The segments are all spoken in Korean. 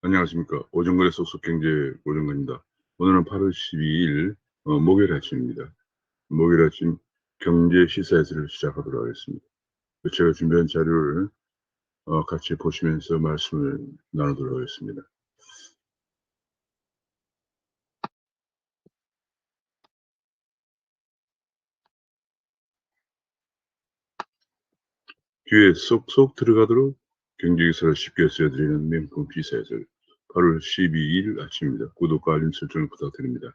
안녕하십니까. 오정근의 속속경제 오정근입니다. 오늘은 8월 12일 목요일 아침입니다. 목요일 아침 경제 시사회를 시작하도록 하겠습니다. 제가 준비한 자료를 같이 보시면서 말씀을 나누도록 하겠습니다. 귀에 쏙쏙 들어가도록 경제기사를 쉽게 써드리는 명품 시사회를 8월 12일 아침입니다. 구독과 알림 설정을 부탁드립니다.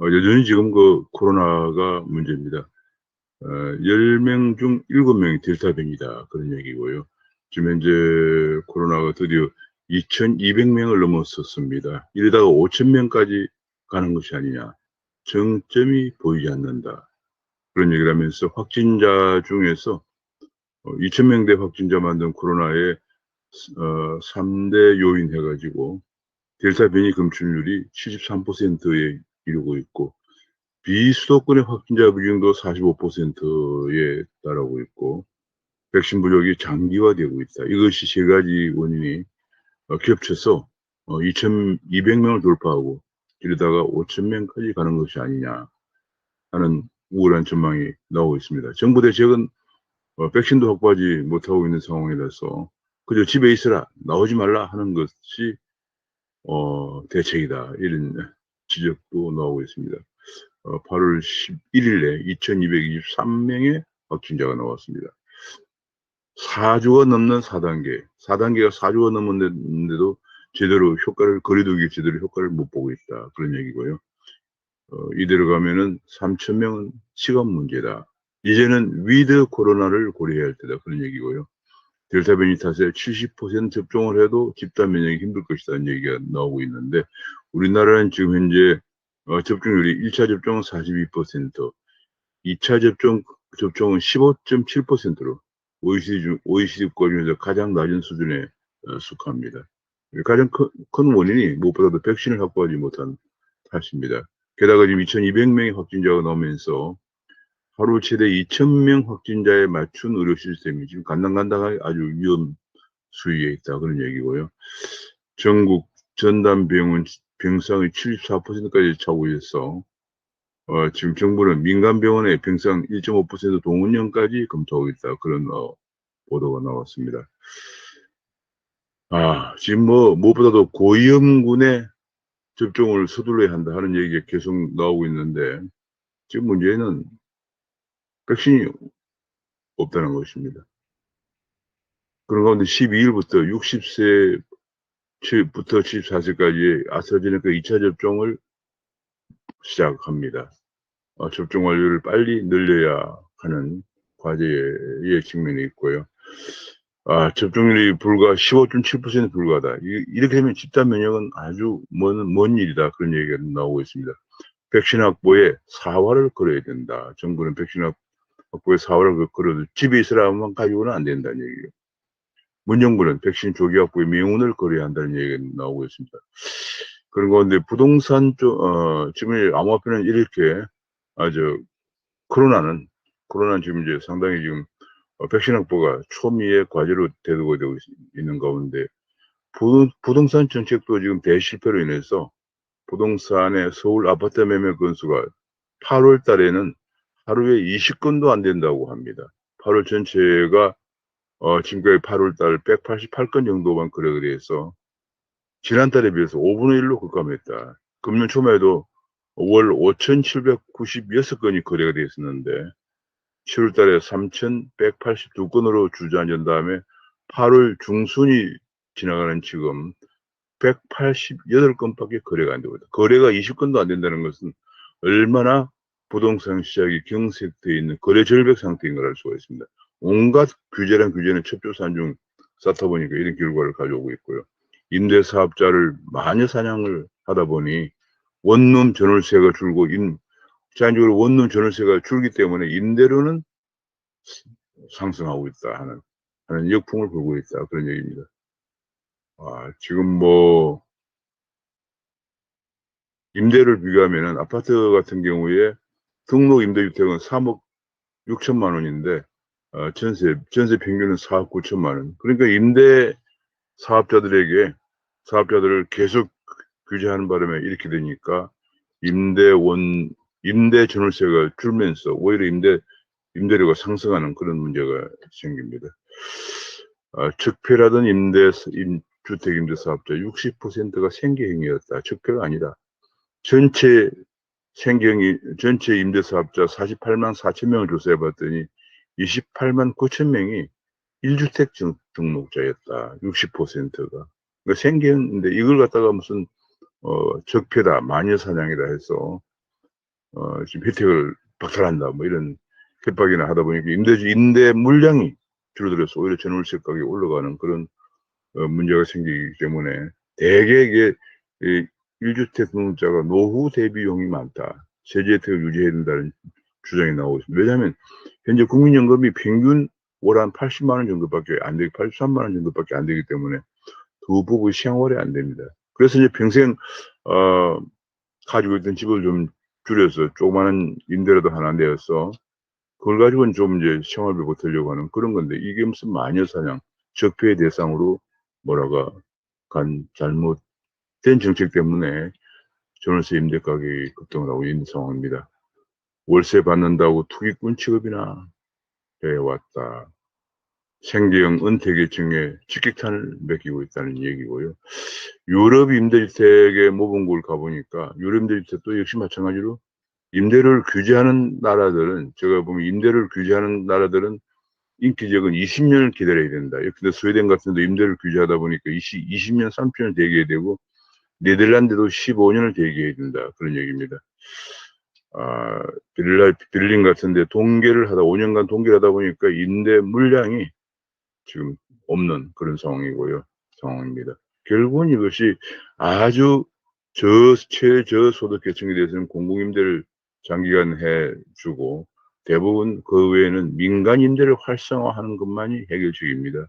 여전히 지금 코로나가 문제입니다. 10명 중 7명이 델타 변이다. 그런 얘기고요. 지금 현재 코로나가 드디어 2,200명을 넘었었습니다. 이러다가 5,000명까지 가는 것이 아니냐. 정점이 보이지 않는다. 그런 얘기를 하면서 확진자 중에서 2,000명대 확진자 만든 코로나의 3대 요인 해가지고 델타 변이 검출률이 73%에 이르고 있고 비수도권의 확진자 비중도 45%에 달하고 있고 백신 부족이 장기화되고 있다. 이것이 세 가지 원인이 겹쳐서 2,200명을 돌파하고 이러다가 5,000명까지 가는 것이 아니냐 하는 우울한 전망이 나오고 있습니다. 정부 대책은 백신도 확보하지 못하고 있는 상황이라서 그저 집에 있으라 나오지 말라 하는 것이 대책이다. 이런 지적도 나오고 있습니다. 8월 11일에 2,223명의 확진자가 나왔습니다. 4주가 넘는 4단계, 4단계가 4주가 넘었는데도 제대로 효과를, 거리두기 제대로 효과를 못 보고 있다. 그런 얘기고요. 이대로 가면은 3,000명은 시간 문제다. 이제는 위드 코로나를 고려해야 할 때다. 그런 얘기고요. 델타 변이 탓에 70% 접종을 해도 집단 면역이 힘들 것이라는 얘기가 나오고 있는데 우리나라는 지금 현재 접종률이 1차 접종은 42%, 2차 접종은 15.7%로 OECD국 중에서 가장 낮은 수준에 속합니다. 가장 큰 원인이 무엇보다도 백신을 확보하지 못한 탓입니다. 게다가 지금 2,200명의 확진자가 나오면서 하루 최대 2,000명 확진자에 맞춘 의료 시스템이 지금 간당간당하게 아주 위험 수위에 있다. 그런 얘기고요. 전국 전담 병상의 74%까지 차고 있어 지금 정부는 민간 병원의 병상 1.5% 동운령까지 검토하고 있다. 그런 보도가 나왔습니다. 지금 무엇보다도 고위험군의 접종을 서둘러야 한다 하는 얘기가 계속 나오고 있는데 지금 문제는 백신이 없다는 것입니다. 그런 가운데 12일부터 60세부터 74세까지 아스트라제네카 2차 접종을 시작합니다. 접종 완료를 빨리 늘려야 하는 과제의 측면이 있고요. 접종률이 불과 15.7% 불과하다. 이렇게 되면 집단 면역은 아주 먼 일이다. 그런 얘기가 나오고 있습니다. 백신 확보에 사활을 걸어야 된다. 정부는 백신 확보에 사활을 걸어도 집에 있으라만 가지고는 안 된다는 얘기예요. 문정부는 백신 조기 확보에 명운을 걸어야 한다는 얘기가 나오고 있습니다. 그런 가운데 부동산 지금 암호화폐는 이렇게 코로나는 지금 이제 상당히 지금 백신 확보가 초미의 과제로 대두가 되고 있는 가운데 부동산 정책도 지금 대실패로 인해서 부동산의 서울 아파트 매매 건수가 8월 달에는 하루에 20건도 안 된다고 합니다. 8월 전체가 지금까지 8월 달 188건 정도만 거래가 돼서 지난달에 비해서 5분의 1로 급감했다. 금년 초말에도 월 5,796건이 거래가 되어 있었는데 7월 달에 3,182건으로 주저앉은 다음에 8월 중순이 지나가는 지금 188건밖에 거래가 안 되고 있다. 거래가 20건도 안 된다는 것은 얼마나 부동산 시장이 경색되어 있는 거래 절벽 상태인 걸 알 수가 있습니다. 온갖 규제는 첩조산중 쌓다 보니까 이런 결과를 가져오고 있고요. 임대사업자를 마녀 사냥을 하다 보니 원룸 전월세가 줄고 자연적으로 원룸 전월세가 줄기 때문에 임대료는 상승하고 있다 하는 역풍을 불고 있다. 그런 얘기입니다. 지금 임대를 비교하면은 아파트 같은 경우에 등록 임대주택은 3억 6천만 원인데 전세 평균은 4억 9천만 원. 그러니까 사업자들을 계속 규제하는 바람에 이렇게 되니까 임대 전월세가 줄면서 오히려 임대료가 상승하는 그런 문제가 생깁니다. 적폐라던 주택 임대 사업자 60%가 생계형이었다. 적폐가 아니다. 전체 임대 사업자 48만 4천 명을 조사해 봤더니 28만 9천 명이 1주택 등록자였다. 60%가. 그러니까 생계형인데 이걸 갖다가 무슨 적폐다, 마녀 사냥이다 해서 지금 혜택을 박탈한다, 뭐 이런 협박이나 하다 보니까 임대 물량이 줄어들어서 오히려 전월세 가격이 올라가는 그런 문제가 생기기 때문에 대개 이게 1주택 등록자가 노후 대비용이 많다. 세제 혜택을 유지해야 된다는 주장이 나오고 있습니다. 왜냐하면 현재 국민연금이 평균 월 한 80만 원 정도밖에 안 되고 83만 원 정도밖에 안 되기 때문에 두 부부 생활이 안 됩니다. 그래서 이제 평생 가지고 있던 집을 좀 줄여서 조그마한 임대라도 하나 내어서 그걸 가지고는 좀 이제 생활비 보태려고 하는 그런 건데 이게 무슨 마녀사냥, 적폐의 대상으로 간 잘못된 정책 때문에 전월세 임대 가격이 급등을 하고 있는 상황입니다. 월세 받는다고 투기꾼 취급이나 해왔다. 생계형 은퇴계층에 직격탄을 매기고 있다는 얘기고요. 유럽 임대주택의 모범국을 가보니까 유럽 임대주택도 역시 마찬가지로 임대를 규제하는 나라들은 제가 보면 임대를 규제하는 나라들은 인기적은 20년을 기다려야 된다. 근데 스웨덴 같은 데 임대를 규제하다 보니까 20년, 30년을 대기해야 되고 네덜란드도 15년을 대기해야 된다. 그런 얘기입니다. 베를린 같은 데 5년간 동계를 하다 보니까 임대 물량이 지금 없는 그런 상황입니다. 결국은 이것이 아주 최저소득 계층에 대해서는 공공임대를 장기간 해주고 대부분 그 외에는 민간 임대를 활성화하는 것만이 해결책입니다.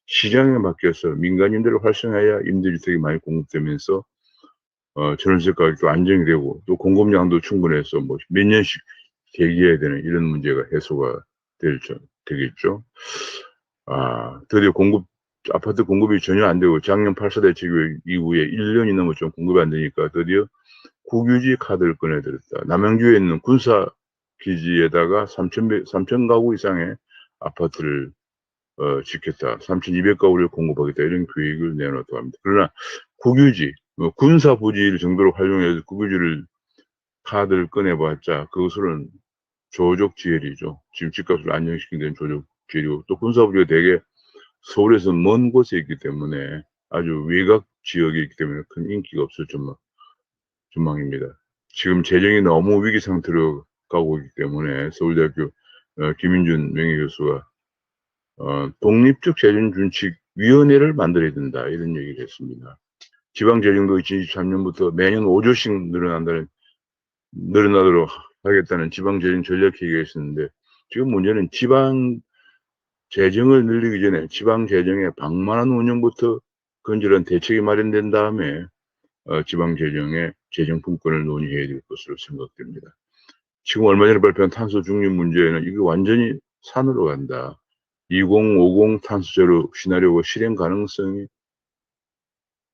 시장에 맡겨서 민간 임대를 활성화해야 임대주택이 많이 공급되면서 전월세 가격도 안정이 되고 또 공급량도 충분해서 뭐 몇 년씩 대기해야 되는 이런 문제가 해소가 되겠죠. 드디어 아파트 공급이 전혀 안 되고 작년 8사 대책 이후에 1년이 넘어 좀 공급이 안 되니까 드디어 국유지 카드를 꺼내들었다. 남양주에 있는 군사 기지에다가 3,000 가구 이상의 아파트를 짓겠다. 3,200가구를 공급하겠다. 이런 계획을 내놓았다고 합니다. 그러나 국유지, 군사 부지를 정도로 활용해서 국유지를 카드를 꺼내봤자 그것은 조족지혈이죠. 지금 집값을 안정시키는 데는 조족지혈이고 또 군사 부지가 되게 서울에서 먼 곳에 있기 때문에 아주 외곽 지역에 있기 때문에 큰 인기가 없을 전망입니다. 지금 재정이 너무 위기 상태로 가고 있기 때문에 서울대학교 김인준 명예교수가 독립적 재정준칙위원회를 만들어야 된다 이런 얘기를 했습니다. 지방재정도 2023년부터 매년 5조씩 늘어나도록 하겠다는 지방재정 전략회의가 있었는데 지금 문제는 지방 재정을 늘리기 전에 지방 재정의 방만한 운영부터 건전한 대책이 마련된 다음에 지방 재정의 재정 분권을 논의해야 될 것으로 생각됩니다. 지금 얼마 전에 발표한 탄소 중립 문제는 이게 완전히 산으로 간다. 2050 탄소 제로 시나리오가 실행 가능성이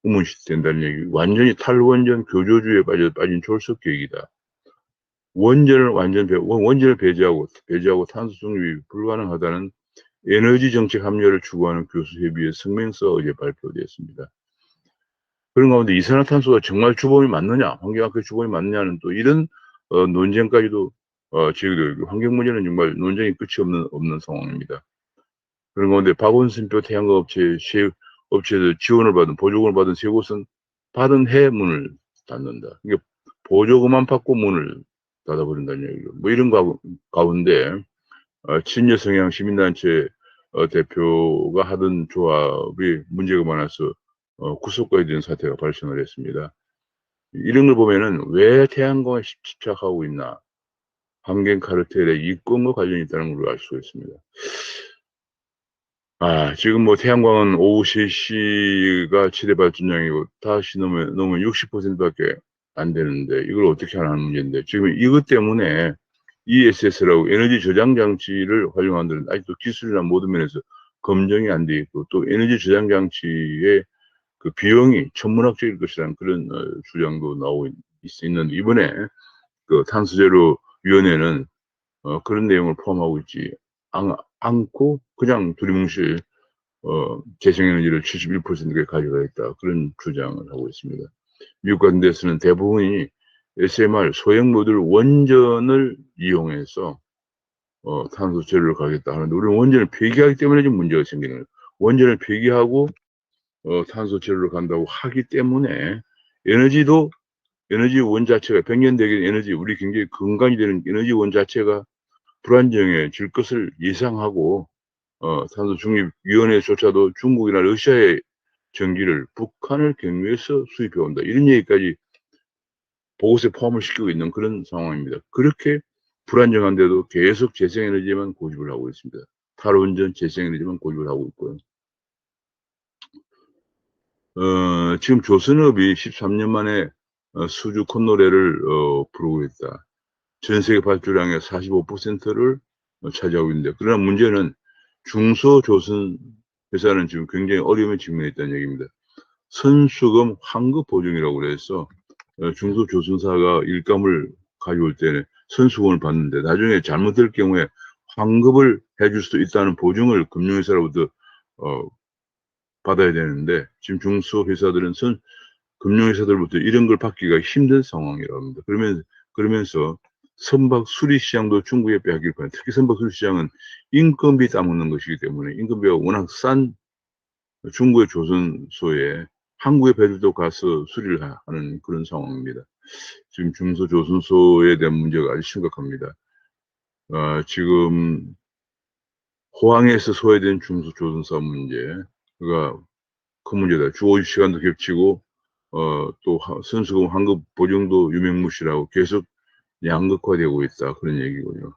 의문시된다는 얘기. 완전히 탈원전 교조주의에 빠진 졸속 계획이다. 원전을 배제하고 탄소 중립이 불가능하다는 에너지 정책 합리화를 추구하는 교수협의회 성명서 어제 발표되었습니다. 그런 가운데 이산화탄소가 정말 주범이 맞느냐, 환경학회 주범이 맞느냐는 또 이런 논쟁까지도 제기되고 있고 환경 문제는 정말 논쟁이 끝이 없는 상황입니다. 그런 가운데 박원순표 태양광 업체에서 보조금을 받은 세 곳은 받은 해 문을 닫는다. 그러니까 보조금만 받고 문을 닫아버린다는 얘기죠. 뭐 이런 가운데 친여 성향 시민단체 대표가 하던 조합이 문제가 많아서 구속까지 된 사태가 발생을 했습니다. 이런 걸 보면은 왜 태양광에 집착하고 있나? 환경 카르텔의 이권과 관련이 있다는 걸 알 수가 있습니다. 지금 뭐 태양광은 오후 3시가 최대 발전량이고 다시 넘으면 60%밖에 안 되는데 이걸 어떻게 하는 문제인데 지금 이것 때문에 ESS라고 에너지 저장 장치를 활용하는 데는 아직도 기술이나 모든 면에서 검증이 안 돼 있고 또 에너지 저장 장치의 그 비용이 천문학적일 것이라는 그런 주장도 나오고 있는데 이번에 그 탄소제로 위원회는 그런 내용을 포함하고 있지 않고 그냥 두리뭉실 재생에너지를 71%가 가져가겠다 그런 주장을 하고 있습니다. 미국 같은 데서는 대부분이 SMR 소형 모듈 원전을 이용해서 탄소 제로를 가겠다 하는데 우리는 원전을 폐기하기 때문에 좀 문제가 생기는 거예요. 원전을 폐기하고 탄소 제로를 간다고 하기 때문에 에너지 원 자체가 백년대계 에너지 우리 굉장히 근간이 되는 에너지 원 자체가 불안정해질 것을 예상하고 탄소 중립위원회조차도 중국이나 러시아의 전기를 북한을 경유해서 수입해 온다 이런 얘기까지 보고서에 포함을 시키고 있는 그런 상황입니다. 그렇게 불안정한데도 계속 재생에너지만 고집을 하고 있습니다. 탈원전 재생에너지만 고집을 하고 있고요. 지금 조선업이 13년 만에 수주 콧노래를 부르고 있다. 전 세계 발주량의 45%를 차지하고 있는데 그러나 문제는 중소조선 회사는 지금 굉장히 어려움에 직면해 있다는 얘기입니다. 선수금 환급 보증이라고 그래서 중소조선사가 일감을 가져올 때는 선수금을 받는데 나중에 잘못될 경우에 환급을 해줄 수도 있다는 보증을 금융회사로부터 받아야 되는데 지금 중소회사들은 금융회사들부터 이런 걸 받기가 힘든 상황이라고 합니다. 그러면서 선박 수리 시장도 중국에 빼앗길 거예요. 특히 선박 수리 시장은 인건비 따먹는 것이기 때문에 인건비가 워낙 싼 중국의 조선소에 한국의 배들도 가서 수리를 하는 그런 상황입니다. 지금 중소조선소에 대한 문제가 아주 심각합니다. 지금 호황에서 소외된 중소조선사 문제가 큰 문제다. 주 50시간도 겹치고 또 선수금 환급 보증도 유명무실하고 계속 양극화되고 있다 그런 얘기고요.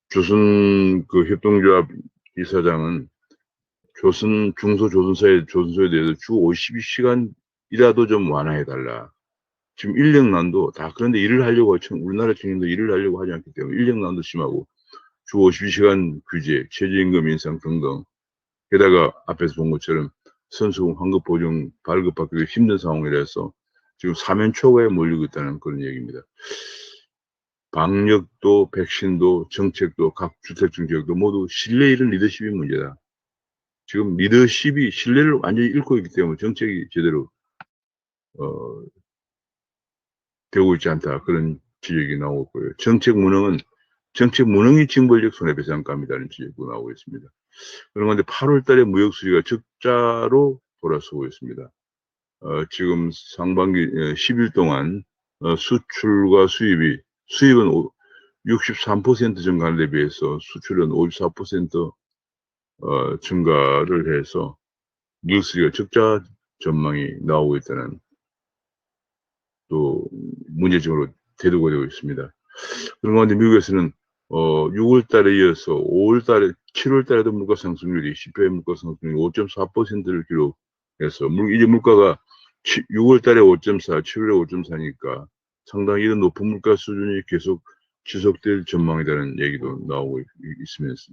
조선 그 협동조합 이사장은 중소조선소에 대해서 주 52시간이라도 좀 완화해달라. 지금 인력난도 다 그런데 일을 하려고 우리나라 청년도 일을 하려고 하지 않기 때문에 인력난도 심하고 주 52시간 규제, 최저임금 인상 등등 게다가 앞에서 본 것처럼 선수금 환급 보증 발급받기도 힘든 상황이라서 지금 사면초가에 몰리고 있다는 그런 얘기입니다. 방역도 백신도 정책도 각 주택정책도 모두 신뢰 잃은 리더십이 문제다. 지금 리더십이 신뢰를 완전히 잃고 있기 때문에 정책이 제대로 되고 있지 않다. 그런 지적이 나오고 있고요. 정책 무능이 징벌적 손해배상감이라는 지적도 나오고 있습니다. 그런데 8월 달에 무역 수지가 적자로 돌아서고 있습니다. 지금 상반기 10일 동안 수출과 수입은 63% 증가한 데 비해서 수출은 54% 증가를 해서 무역 수지가 적자 전망이 나오고 있다는 또 문제점으로 대두가 되고 있습니다. 그런 가운데 미국에서는 6월 달에 이어서 5월 달에 7월 달에도 물가 상승률이 CPI 물가 상승률이 5.4%를 기록해서 이제 물가가 6월 달에 5.4, 7월에 5.4니까 상당히 이런 높은 물가 수준이 계속 지속될 전망이라는 얘기도 나오고 있습니다.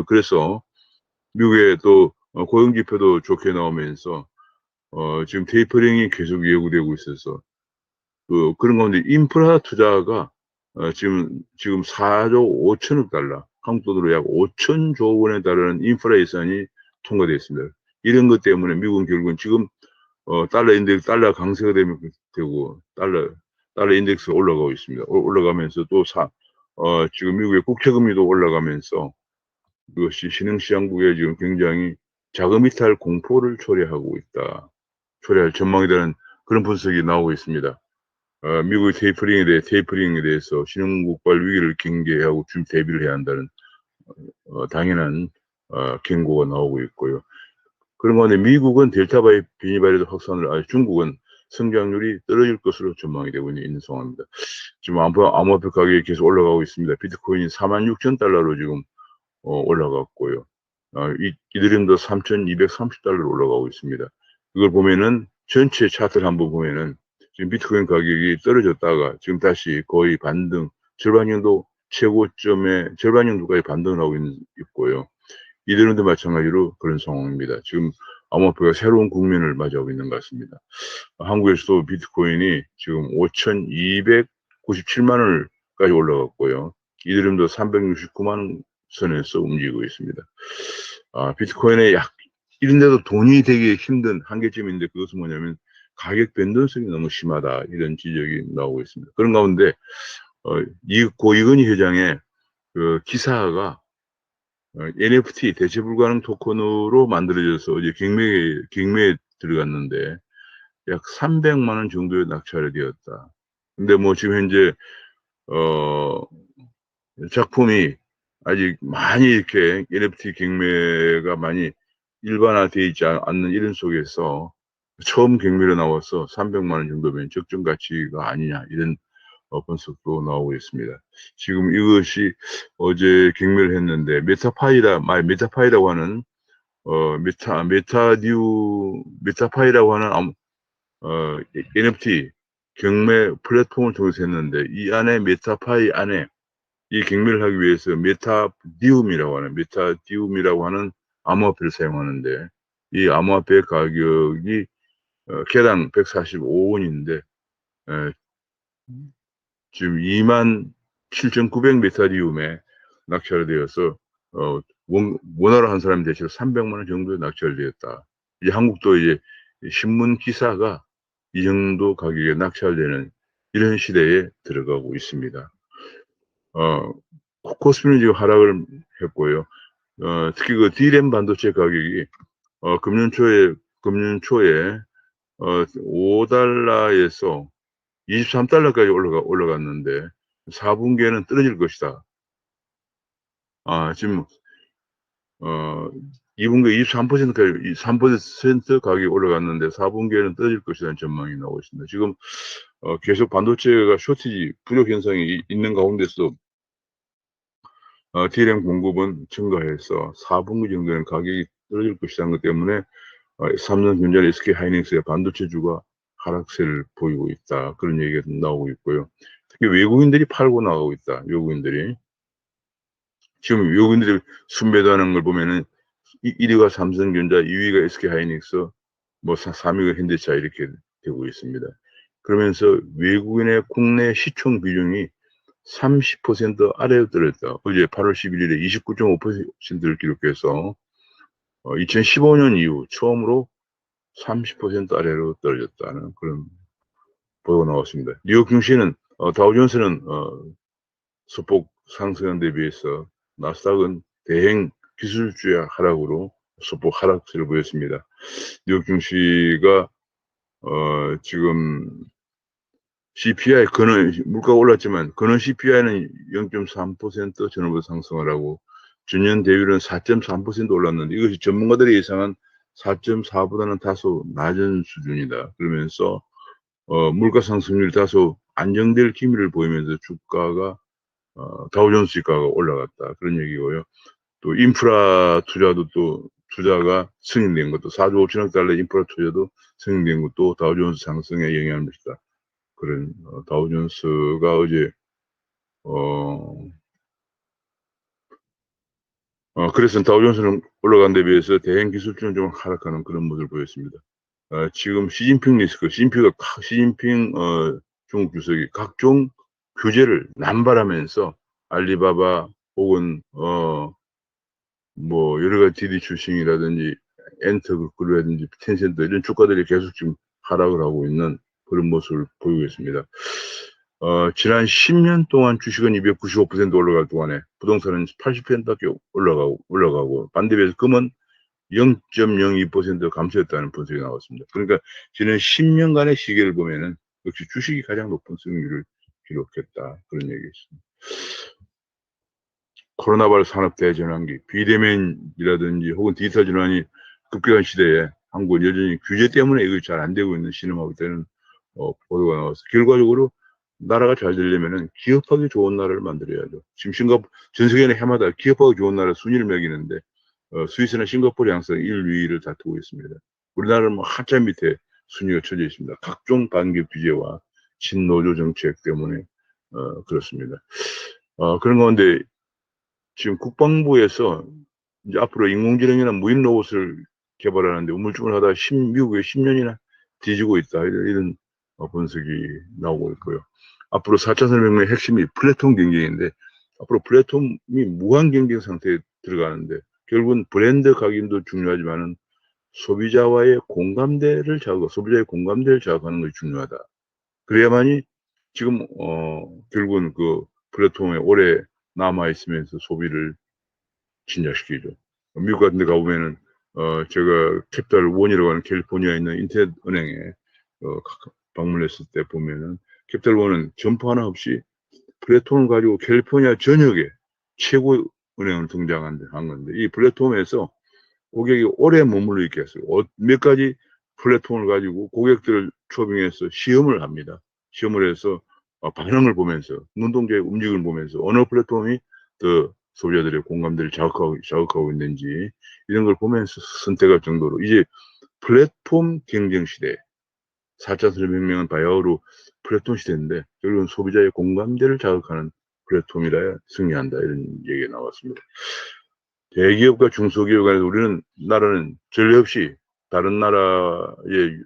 그래서 미국의 또 고용 지표도 좋게 나오면서 지금 테이퍼링이 계속 예고되고 있어서 그런 가운데 인프라 투자가 지금 4조 5천억 달러, 한국 돈으로 약 5천조 원에 달하는 인프라 예산이 통과되어 있습니다. 이런 것 때문에 미국은 결국은 지금 달러 강세가 되고 달러 인덱스 올라가고 있습니다. 올라가면서 또 지금 미국의 국채금리도 올라가면서 이것이 신흥시장국에 지금 굉장히 자금 이탈 공포를 초래할 전망이라는 그런 분석이 나오고 있습니다. 미국의 테이퍼링에 대해서 신흥국발 위기를 경계하고 좀 대비를 해야 한다는 당연한 경고가 나오고 있고요. 그런 가운데 미국은 델타 변이 바이러스 확산을 중국은 성장률이 떨어질 것으로 전망이 되고 있는 상황입니다. 지금 암호화폐 가격이 계속 올라가고 있습니다. 비트코인이 46,000달러로 지금 올라갔고요. 이더리움도 3,230달러로 올라가고 있습니다. 이걸 보면은 전체 차트를 한번 보면은 지금 비트코인 가격이 떨어졌다가 지금 다시 거의 반등 절반 정도 최고점의 절반 정도까지 반등을 하고 있고요. 이더리움도 마찬가지로 그런 상황입니다. 지금 암호화폐가 새로운 국면을 맞이하고 있는 것 같습니다. 한국에서도 비트코인이 지금 5,297만 원까지 올라갔고요. 이더리움도 369만 선에서 움직이고 있습니다. 비트코인의 이런데도 돈이 되기 힘든 한계점인데, 그것은 뭐냐면 가격 변동성이 너무 심하다, 이런 지적이 나오고 있습니다. 그런 가운데 이건희 회장의 그 기사가 NFT 대체 불가능 토큰으로 만들어져서 이제 경매에 들어갔는데 약 300만 원 정도에 낙찰이 되었다. 근데 뭐 지금 현재 작품이 아직 많이 이렇게 NFT 경매가 많이 일반화되어 있지 않는 이런 속에서 처음 경매로 나와서 300만 원 정도면 적정 가치가 아니냐, 이런 분석도 나오고 있습니다. 지금 이것이 어제 경매를 했는데 메타파이라고 하는 메타파이라고 하는 NFT 경매 플랫폼을 통해서 했는데, 이 안에 메타파이 안에 이 경매를 하기 위해서 메타디움이라고 하는 암호화폐를 사용하는데, 이 암호화폐 가격이 개당 145원인데 지금 27,900 메타디움에 낙찰되어서 원화로 한 사람이 대체로 300만 원 정도에 낙찰되었다. 이제 한국도 이제 신문 기사가 이 정도 가격에 낙찰되는 이런 시대에 들어가고 있습니다. 코스피는 지금 하락을 했고요. 특히 그 D램 반도체 가격이 금년 초에 5달러에서 23달러까지 올라갔는데 4분기에는 떨어질 것이다. 지금 2분기에 23%까지 3% 가격이 올라갔는데 4분기에는 떨어질 것이라는 전망이 나오고 있습니다. 지금 계속 반도체가 쇼티지 부족 현상이 있는 가운데서 D램 공급은 증가해서 4분기 정도는 가격이 떨어질 것이라는 것 때문에 삼성전자, SK하이닉스의 반도체주가 하락세를 보이고 있다, 그런 얘기가 나오고 있고요. 특히 외국인들이 팔고 나가고 있다. 지금 외국인들이 순매도하는 걸 보면은 1위가 삼성전자, 2위가 SK하이닉스, 뭐 3위가 현대차, 이렇게 되고 있습니다. 그러면서 외국인의 국내 시총 비중이 30% 아래로 떨어졌다. 어제 8월 11일에 29.5%를 기록해서 2015년 이후 처음으로 30% 아래로 떨어졌다는 그런 보고가 나왔습니다. 뉴욕 증시는 다우존스는 소폭 상승한 데 비해서 나스닥은 대행 기술주의 하락으로 소폭 하락세를 보였습니다. 뉴욕 증시가 지금 CPI 물가가 올랐지만 근원 CPI는 0.3% 전후보다 상승을 하고 전년 대비율은 4.3% 올랐는데, 이것이 전문가들이 예상한 4.4보다는 다소 낮은 수준이다. 그러면서 물가 상승률이 다소 안정될 기미를 보이면서 주가가 다우존스 주가가 올라갔다, 그런 얘기고요. 또 인프라 투자가 승인된 것도 4조 5천억 달러 인프라 투자도 승인된 것도 다우존스 상승에 영향을 미쳤다. 그런 다우존스가 어제 그래서 다우존스는 올라간 데 비해서 대행 기술주는 좀 하락하는 그런 모습을 보였습니다. 지금 시진핑 중국 주석이 각종 규제를 남발하면서 알리바바 혹은 뭐 여러 가지 디디 출신이라든지 엔터그룹이라든지 텐센트 이런 주가들이 계속 지금 하락을 하고 있는 그런 모습을 보이고 있습니다. 지난 10년 동안 주식은 295% 올라갈 동안에 부동산은 80%밖에 올라가고 반대로 금은 0.02% 감소했다는 분석이 나왔습니다. 그러니까 지난 10년간의 시계를 보면은 역시 주식이 가장 높은 수익률을 기록했다, 그런 얘기였습니다. 코로나 바이러스 산업 대전환기, 비대면이라든지 혹은 디지털 전환이 급격한 시대에 한국은 여전히 규제 때문에 이거 잘 안 되고 있는 신음하고 있다는 보도가 나와서, 결과적으로 나라가 잘 되려면은 기업하기 좋은 나라를 만들어야죠. 지금 전 세계는 해마다 기업하기 좋은 나라 순위를 매기는데 스위스나 싱가포르 항상 1, 2위를 다투고 있습니다. 우리나라는 뭐 한참 밑에 순위가 쳐져 있습니다. 각종 반기업 규제와 친노조 정책 때문에 그렇습니다. 그런 가운데 지금 국방부에서 이제 앞으로 인공지능이나 무인 로봇을 개발하는데 우물쭈물 하다가 미국에 10년이나 뒤지고 있다. 이런 분석이 나오고 있고요. 앞으로 4차 산업혁명의 핵심이 플랫폼 경쟁인데 앞으로 플랫폼이 무한 경쟁 상태에 들어가는데 결국은 브랜드 각인도 중요하지만은 소비자의 공감대를 자극하는 것이 중요하다. 그래야만이 지금 결국은 그 플랫폼에 오래 남아 있으면서 소비를 진작시키죠. 미국 같은 데 가보면은 제가 캐피탈 원이라고 하는 캘리포니아에 있는 인터넷 은행에 방문했을 때 보면은 캐피탈 원은 점포 하나 없이 플랫폼을 가지고 캘리포니아 전역에 최고 은행을 등장한 건데 이 플랫폼에서 고객이 오래 머물러 있게 했어요. 몇 가지 플랫폼을 가지고 고객들을 초빙해서 시험을 합니다. 시험을 해서 반응을 보면서 눈동자의 움직임을 보면서 어느 플랫폼이 더 소비자들의 공감대를 자극하고 있는지 이런 걸 보면서 선택할 정도로 이제 플랫폼 경쟁 시대 4차 산업혁명은 바야흐로 플랫폼 시대인데 결국은 소비자의 공감대를 자극하는 플랫폼이라야 승리한다 이런 얘기가 나왔습니다. 대기업과 중소기업 간에 우리는 나라는 전례 없이 다른 나라에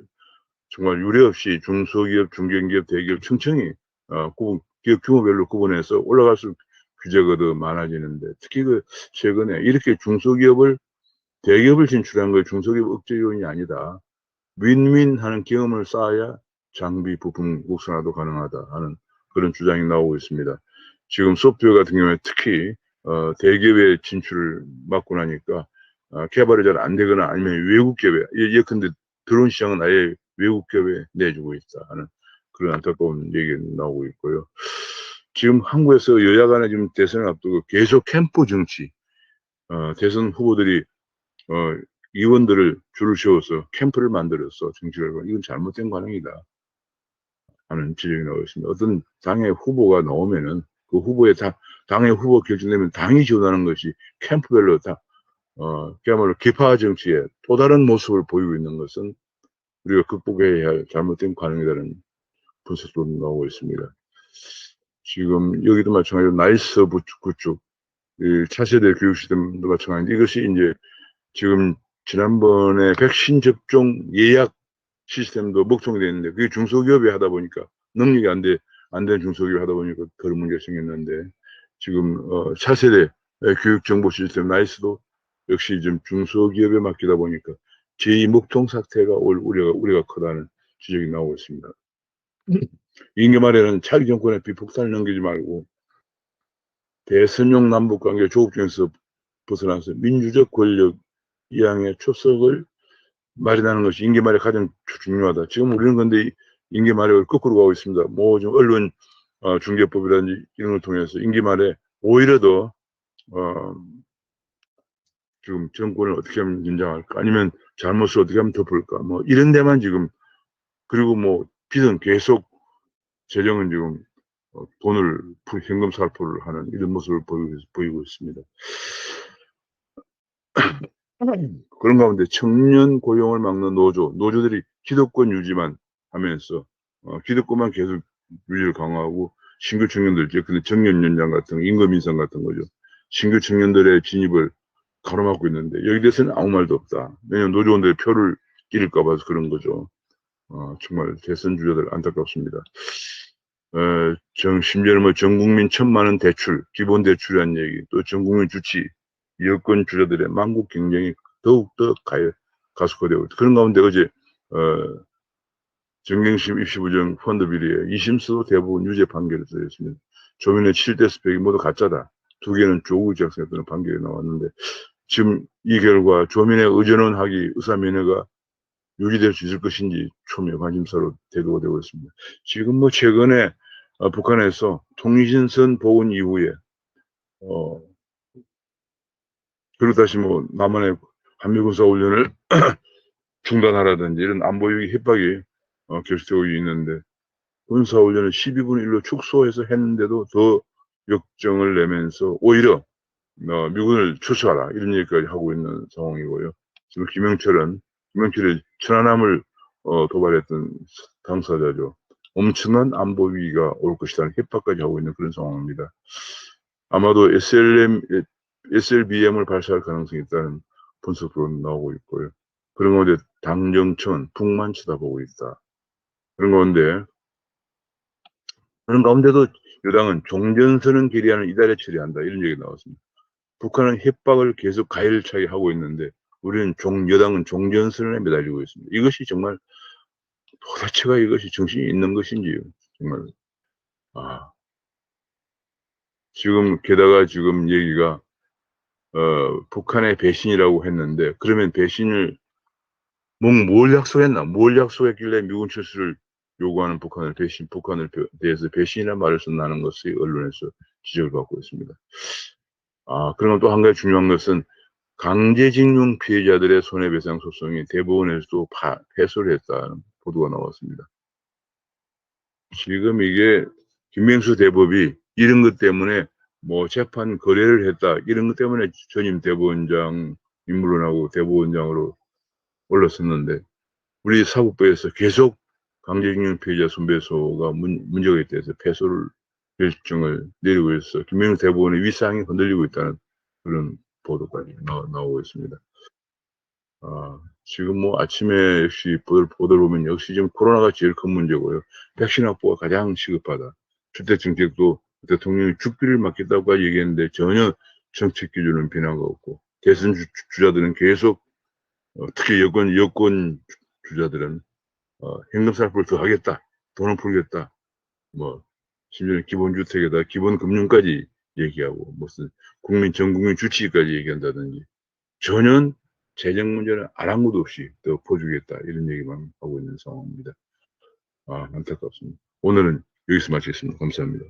정말 유례 없이 중소기업, 중견기업, 대기업 층층이 기업 규모별로 구분해서 올라갈수록 규제가 더 많아지는데 특히 그 최근에 이렇게 대기업을 진출한 거 중소기업 억제 요인이 아니다. 윈윈하는 경험을 쌓아야 장비 부품 국산화도 가능하다 하는 그런 주장이 나오고 있습니다. 지금 소프트웨어 같은 경우에 특히 대기업의 진출을 막고 나니까 개발이 잘 안 되거나 아니면 외국 기업에 예컨대 드론 시장은 아예 외국 기업에 내주고 있다 하는 그런 안타까운 얘기가 나오고 있고요. 지금 한국에서 여야 간에 지금 대선을 앞두고 계속 캠프 정치, 대선 후보들이 의원들을 줄을 세워서 캠프를 만들어서 정치를 하고 이건 잘못된 관행이다 하는 지적이 나오고 있습니다. 어떤 당의 후보가 나오면은 그 후보의 당의 후보 결정되면 당이 지원하는 것이 캠프별로 그야말로 기파 정치의 또 다른 모습을 보이고 있는 것은 우리가 극복해야 할 잘못된 관행이라는 분석도 나오고 있습니다. 지금 여기도 마찬가지로 나이스 구축, 차세대 교육 시스템도 마찬가지인데 이것이 이제 지금 지난번에 백신 접종 예약 시스템도 목통이 됐는데 그게 중소기업이 하다 보니까 능력이 안 된 중소기업이 하다 보니까 그런 문제가 생겼는데 지금 차세대 교육 정보 시스템 나이스도 역시 좀 중소기업에 맡기다 보니까 제2 목통 사태가 올 우려가 크다는 지적이 나오고 있습니다. 임기 말에는 차기 정권의 비폭탄을 넘기지 말고 대선용 남북관계 조급증에서 벗어나서 민주적 권력 이양의 초석을 마련하는 것이 임기 말에 가장 중요하다. 지금 우리는 근데 임기 말에 거꾸로 가고 있습니다. 뭐 좀 언론 중재법이라든지 이런 걸 통해서 임기 말에 오히려 더 지금 정권을 어떻게 하면 연장할까 아니면 잘못을 어떻게 하면 덮을까 뭐 이런 데만 지금 그리고 뭐 빚은 계속 재정은 지금 돈을 현금 살포를 하는 이런 모습을 보이고 있습니다. 그런 가운데 청년 고용을 막는 노조들이 기득권 유지만 하면서 기득권만 계속 유지를 강화하고 신규 청년들, 근데 정년 연장 같은 임금 인상 같은 거죠. 신규 청년들의 진입을 가로막고 있는데 여기 대해서는 아무 말도 없다. 왜냐하면 노조원들의 표를 잃을까 봐서 그런 거죠. 정말 대선 주자들 안타깝습니다. 심지어는 뭐 전국민 1,000만 원 대출, 기본 대출이라는 얘기, 또 전국민 주치, 여권 주자들의 만국 경쟁이 더욱더 가속화되고 있다. 그런 가운데 어제 정경심 입시부정 펀드 비리에 2심서도 대부분 유죄 판결을 쓰였습니다. 조민의 7대 스펙이 모두 가짜다. 2개는 조국 작성에 따른 판결이 나왔는데 지금 이 결과 조민의 의전원학위 의사면허가 유지될 수 있을 것인지 초미의 관심사로 대두가 되고 있습니다. 지금 뭐 최근에 북한에서 통신선 복원 이후에 그리고 다시 뭐 남한의 한미군사 훈련을 중단하라든지 이런 안보위기 협박이 계속되고 있는데 군사훈련을 12분의 1로 축소해서 했는데도 더 역정을 내면서 오히려 미군을 초치하라 이런 얘기까지 하고 있는 상황이고요. 지금 김영철이 천안함을 도발했던 당사자죠. 엄청난 안보 위기가 올 것이라는 협박까지 하고 있는 그런 상황입니다. 아마도 SLBM을 발사할 가능성이 있다는 분석도 나오고 있고요. 그런 가운데 당정청, 북만 쳐다보고 있다. 그런 가운데도 여당은 종전선언 결의안을 이달에 처리한다. 이런 얘기가 나왔습니다. 북한은 협박을 계속 가열차게 하고 있는데 여당은 종전선언에 매달리고 있습니다. 이것이 정말 도대체가 이것이 정신이 있는 것인지요. 정말. 아, 게다가 지금 얘기가, 북한의 배신이라고 했는데, 그러면 뭘 약속했나? 뭘 약속했길래 미군 철수를 요구하는 북한을 대해서 배신이라는 말을 쓴다는 것이 언론에서 지적을 받고 있습니다. 그러면 또 한 가지 중요한 것은 강제징용 피해자들의 손해배상 소송이 대법원에서도 패소를 했다는 보도가 나왔습니다. 지금 이게 김명수 대법이 이런 것 때문에 뭐 재판 거래를 했다 이런 것 때문에 전임 대법원장 물러나고 대법원장으로 올랐었는데 우리 사법부에서 계속 강제징용 피해자 손배소가 문제가 있다 해서 패소를 결정을 내리고 있어 김명수 대법원의 위상이 흔들리고 있다는 그런 보도까지 나오고 있습니다. 지금 뭐 아침에 역시 보도를 보면 역시 지금 코로나가 제일 큰 문제고요. 백신 확보가 가장 시급하다. 주택 정책도 대통령이 죽기를 막겠다고 얘기했는데 전혀 정책 기준은 변화가 없고 대선 주자들은 계속 특히 여권 주자들은 현금 살포를 더 하겠다. 돈을 풀겠다. 뭐 심지어 기본주택에다 기본금융까지 얘기하고 무슨 전 국민 주치의까지 얘기한다든지 전혀 재정 문제는 아랑곳 없이 더 퍼주겠다 이런 얘기만 하고 있는 상황입니다. 안타깝습니다. 오늘은 여기서 마치겠습니다. 감사합니다.